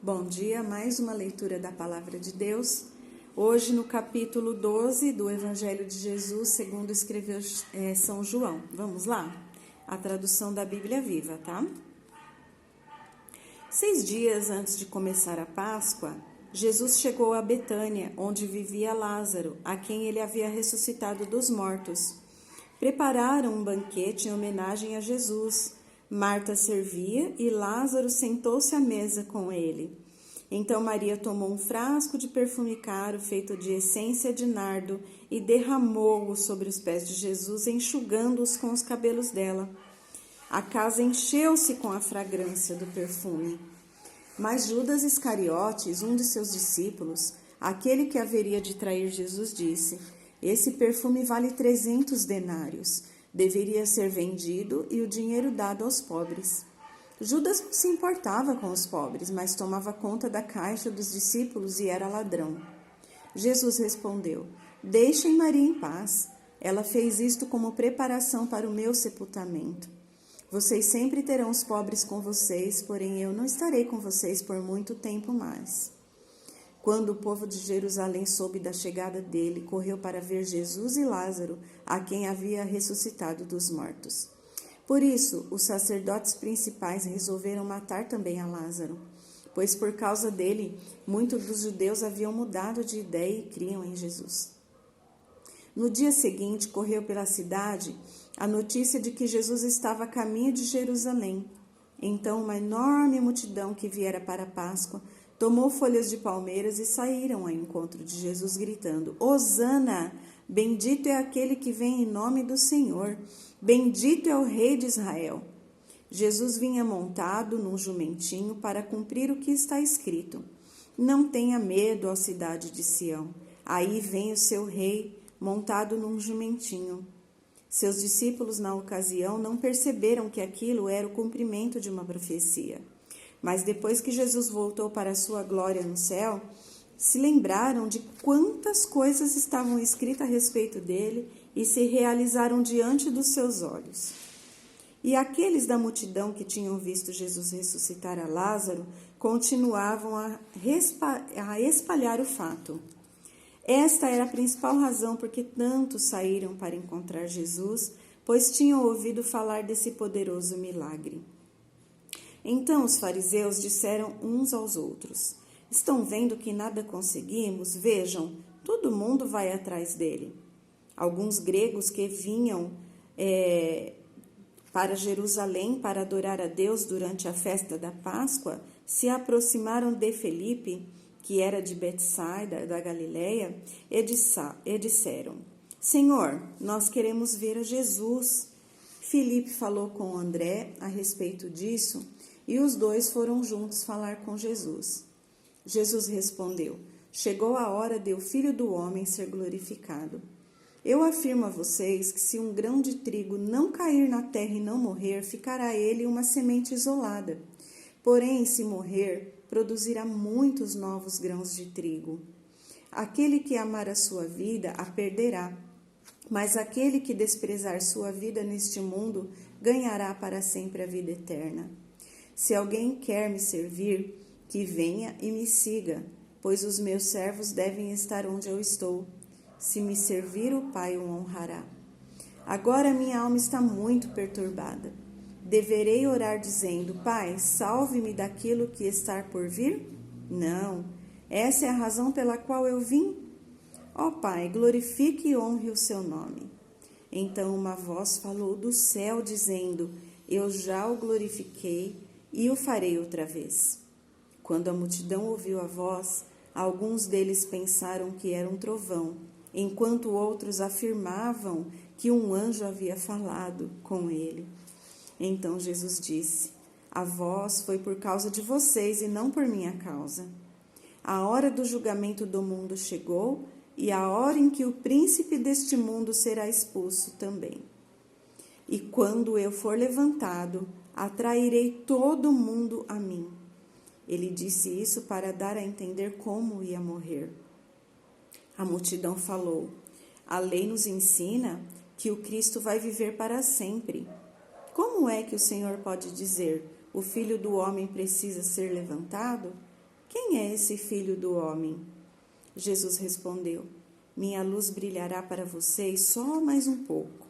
Bom dia, mais uma leitura da Palavra de Deus. Hoje no capítulo 12 do Evangelho de Jesus, segundo escreveu São João. Vamos lá? A tradução da Bíblia Viva, tá? 6 dias antes de começar a Páscoa, Jesus chegou a Betânia, onde vivia Lázaro, a quem ele havia ressuscitado dos mortos. Prepararam um banquete em homenagem a Jesus. Marta servia e Lázaro sentou-se à mesa com ele. Então Maria tomou um frasco de perfume caro feito de essência de nardo e derramou-o sobre os pés de Jesus, enxugando-os com os cabelos dela. A casa encheu-se com a fragrância do perfume. Mas Judas Iscariotes, um de seus discípulos, aquele que haveria de trair Jesus, disse: "Esse perfume vale 300 denários. Deveria ser vendido e o dinheiro dado aos pobres." Judas não se importava com os pobres, mas tomava conta da caixa dos discípulos e era ladrão. Jesus respondeu: "Deixem Maria em paz. Ela fez isto como preparação para o meu sepultamento. Vocês sempre terão os pobres com vocês, porém eu não estarei com vocês por muito tempo mais." Quando o povo de Jerusalém soube da chegada dele, correu para ver Jesus e Lázaro, a quem havia ressuscitado dos mortos. Por isso, os sacerdotes principais resolveram matar também a Lázaro, pois por causa dele, muitos dos judeus haviam mudado de ideia e criam em Jesus. No dia seguinte, correu pela cidade a notícia de que Jesus estava a caminho de Jerusalém. Então, uma enorme multidão que viera para a Páscoa tomou folhas de palmeiras e saíram ao encontro de Jesus, gritando: "Hosana! Bendito é aquele que vem em nome do Senhor! Bendito é o Rei de Israel!" Jesus vinha montado num jumentinho para cumprir o que está escrito: "Não tenha medo, ó cidade de Sião. Aí vem o seu rei, montado num jumentinho." Seus discípulos, na ocasião, não perceberam que aquilo era o cumprimento de uma profecia. Mas depois que Jesus voltou para a sua glória no céu, se lembraram de quantas coisas estavam escritas a respeito dele e se realizaram diante dos seus olhos. E aqueles da multidão que tinham visto Jesus ressuscitar a Lázaro continuavam a espalhar o fato. Esta era a principal razão por que tantos saíram para encontrar Jesus, pois tinham ouvido falar desse poderoso milagre. Então os fariseus disseram uns aos outros: "Estão vendo que nada conseguimos? Vejam, todo mundo vai atrás dele." Alguns gregos que vinham para Jerusalém para adorar a Deus durante a festa da Páscoa se aproximaram de Felipe, que era de Betsaida, da Galileia, e disseram: "Senhor, nós queremos ver a Jesus." Filipe falou com André a respeito disso e os dois foram juntos falar com Jesus. Jesus respondeu: "Chegou a hora de o Filho do Homem ser glorificado. Eu afirmo a vocês que se um grão de trigo não cair na terra e não morrer, ficará ele uma semente isolada. Porém, se morrer, produzirá muitos novos grãos de trigo. Aquele que amar a sua vida, a perderá. Mas aquele que desprezar sua vida neste mundo, ganhará para sempre a vida eterna. Se alguém quer me servir, que venha e me siga, pois os meus servos devem estar onde eu estou. Se me servir, o Pai o honrará. Agora minha alma está muito perturbada. Deverei orar dizendo: Pai, salve-me daquilo que está por vir? Não, essa é a razão pela qual eu vim. Ó Pai, glorifique e honre o seu nome." Então uma voz falou do céu, dizendo: "Eu já o glorifiquei e o farei outra vez." Quando a multidão ouviu a voz, alguns deles pensaram que era um trovão, enquanto outros afirmavam que um anjo havia falado com ele. Então Jesus disse: "A voz foi por causa de vocês e não por minha causa. A hora do julgamento do mundo chegou e a hora em que o príncipe deste mundo será expulso também. E quando eu for levantado, atrairei todo mundo a mim." Ele disse isso para dar a entender como ia morrer. A multidão falou: "A lei nos ensina que o Cristo vai viver para sempre. Como é que o Senhor pode dizer: o Filho do Homem precisa ser levantado?" quem é esse filho do homem? Jesus respondeu: minha luz brilhará para vocês só mais um pouco.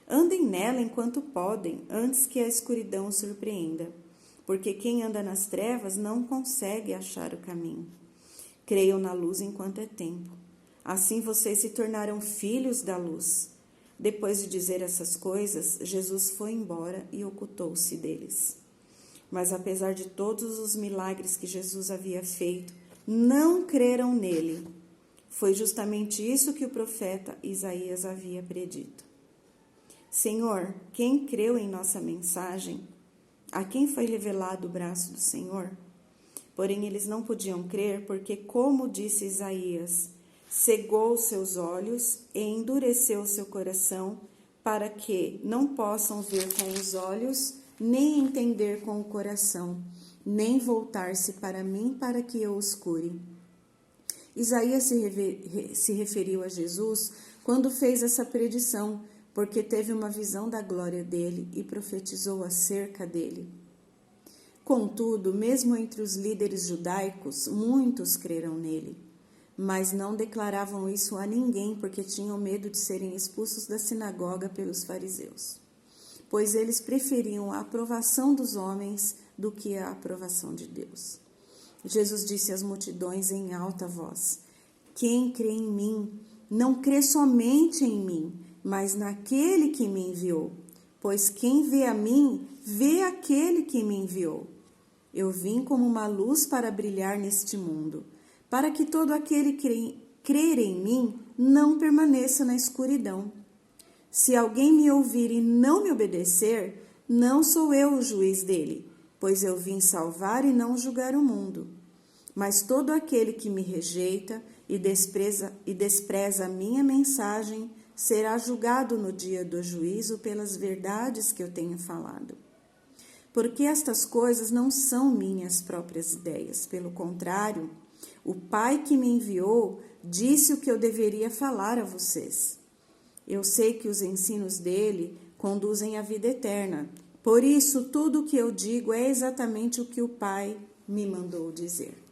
Andem nela enquanto podem, antes que a escuridão os surpreenda, porque quem anda nas trevas não consegue achar o caminho. Creiam na luz enquanto é tempo. Assim vocês se tornarão filhos da luz. Depois de dizer essas coisas, Jesus foi embora e ocultou-se deles. Mas apesar de todos os milagres que Jesus havia feito, não creram nele. Foi justamente isso que o profeta Isaías havia predito. Senhor, quem creu em nossa mensagem? A quem foi revelado o braço do Senhor? Porém, eles não podiam crer porque, como disse Isaías, cegou seus olhos e endureceu seu coração para que não possam ver com os olhos, nem entender com o coração, nem voltar-se para mim para que eu os cure. Isaías se referiu a Jesus quando fez essa predição, porque teve uma visão da glória dele e profetizou acerca dele. Contudo, mesmo entre os líderes judaicos, muitos creram nele, mas não declaravam isso a ninguém porque tinham medo de serem expulsos da sinagoga pelos fariseus, pois eles preferiam a aprovação dos homens do que a aprovação de Deus. Jesus disse às multidões em alta voz: quem crê em mim, não crê somente em mim, mas naquele que me enviou. Pois quem vê a mim, vê aquele que me enviou. Eu vim como uma luz para brilhar neste mundo, para que todo aquele que crer em mim não permaneça na escuridão. Se alguém me ouvir e não me obedecer, não sou eu o juiz dele, pois eu vim salvar e não julgar o mundo. Mas todo aquele que me rejeita e despreza a minha mensagem será julgado no dia do juízo pelas verdades que eu tenho falado. Porque estas coisas não são minhas próprias ideias, pelo contrário, o Pai que me enviou disse o que eu deveria falar a vocês. Eu sei que os ensinos dele conduzem à vida eterna, por isso tudo o que eu digo é exatamente o que o Pai me mandou dizer.